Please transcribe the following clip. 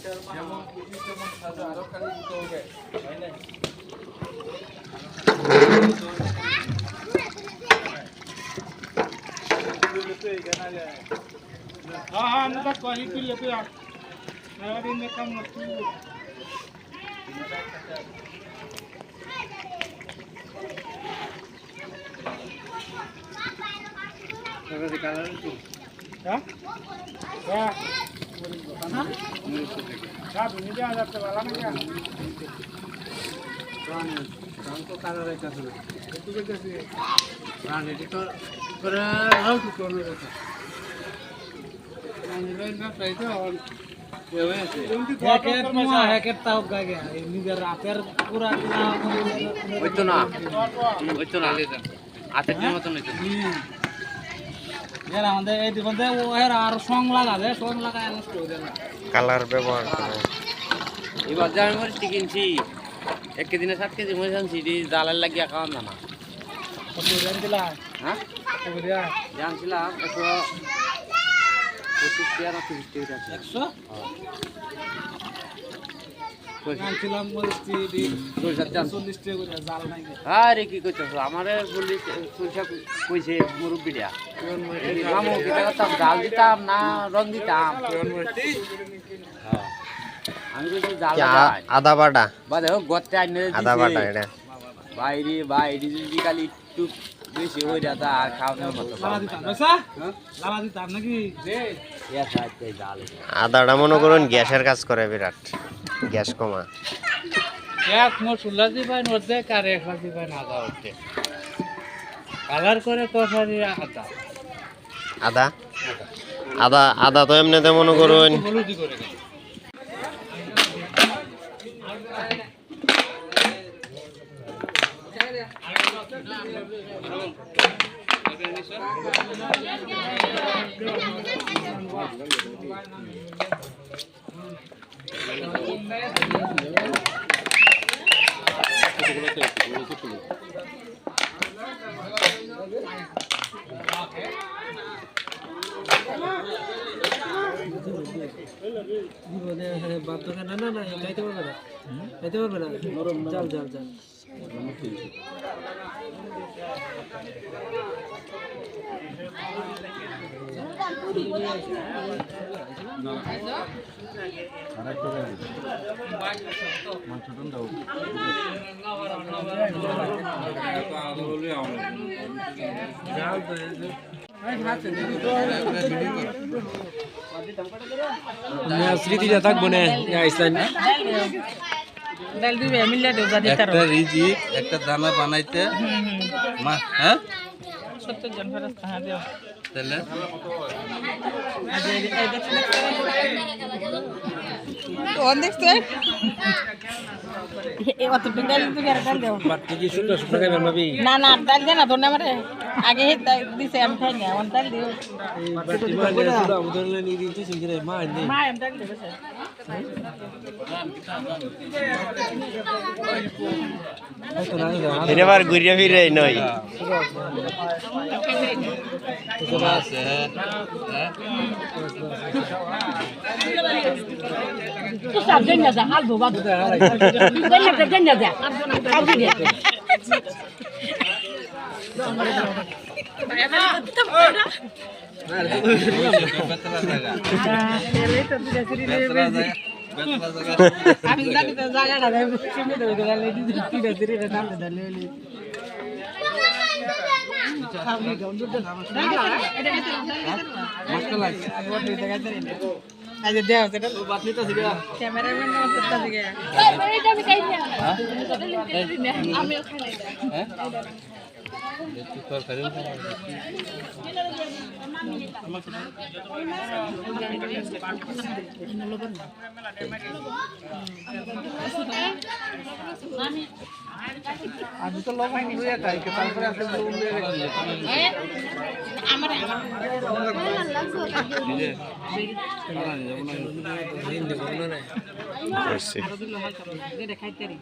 যেমন যেমন সাজা আরো খালি দিতে হবে তাই না हाँ हाँ मैं तो कहीं भी लेते आ मैं भी मैं कम मत क्या दिखाना है तू क्या क्या क्या दुनिया जा जाते वाला में क्या काम तो काला रहता है तू कैसे रानी तो पर हाउ टू करना रहता কালার ব্যবহার করে এবার যে আমি মরিচটি কিনছি 1 কেজি না 7 কেজি মরিচ আনছি জালের লাগিয়া খাওয়ান না হ্যাঁ জানছিলাম 125 টাকা না 30 টাকা আছে 100 জানছিলাম মরিচটি 40 টাকা করে জাল নাই আরে কি কইছস আমারে পুলিশ পুলিশ কইছে মুরব্বিরা মামু কিটা করতাম জাল দিতাম না রং দিতাম হ্যাঁ আমি কইছি জাল আদা বাটা বা দেখো গতে আইনে আদা বাটা এটা বাইরে যদি খালি একটু বেশি হয়ে যাতা আর খাওয়ানোর মতো লালা দিতাম পয়সা লালা দিতাম নাকি দে জাল আদাটা মনে করুন গ্যাসের কাজ করে বিরাট গ্যাস কমা এক মশলা দিবেন ওতে কারে দিবেন আদা ওতে কালার করে কষারি আদা আদা আদা আদা তো এমনিতে মনে করুন হলুদি করে স্মৃতি যা থাকবো না আইসলাম ডাল দিবে মিলে দেব যা দিতার একটা রিজিক একটা দানা বানাইতে হ্যাঁ 70 জন ফেরত টাকা দিও তাহলে কোন দেখতে এই অত ডাল দিবে আর ডাল দাও বাট কি শুকনো শুকনো খাইবেন ভাবি না না ডাল দে না তো না আমারে আগে দিছে আমি খাই না অন ডাল দিও বাটি মানে শুধু আমাদের নিয়ে দিতে সিংরে মা নেই মা এম ডাল দিবে স্যার এবার ঘুরিয়ে ফিরে নয় আছে হ্যাঁ তো সব জানা যা হাল ধোবা জানা যা আর দিকে আমি জানি তো জায়গাটা শুনে দেব দিলে তিনটা দিরে নাম দিলে আমি গাউন্ড দে নাম এটা মশলা আজ দেও সেটা বাত নিতে আছে ক্যামেরাম্যান নাম করতে আছে এটা আমি খাই না আমি খাই না হ্যাঁ তরকারি আমি তো লোক হয়নি হয়ে তাই কে তারপরে আসলে আমার খাইতে রে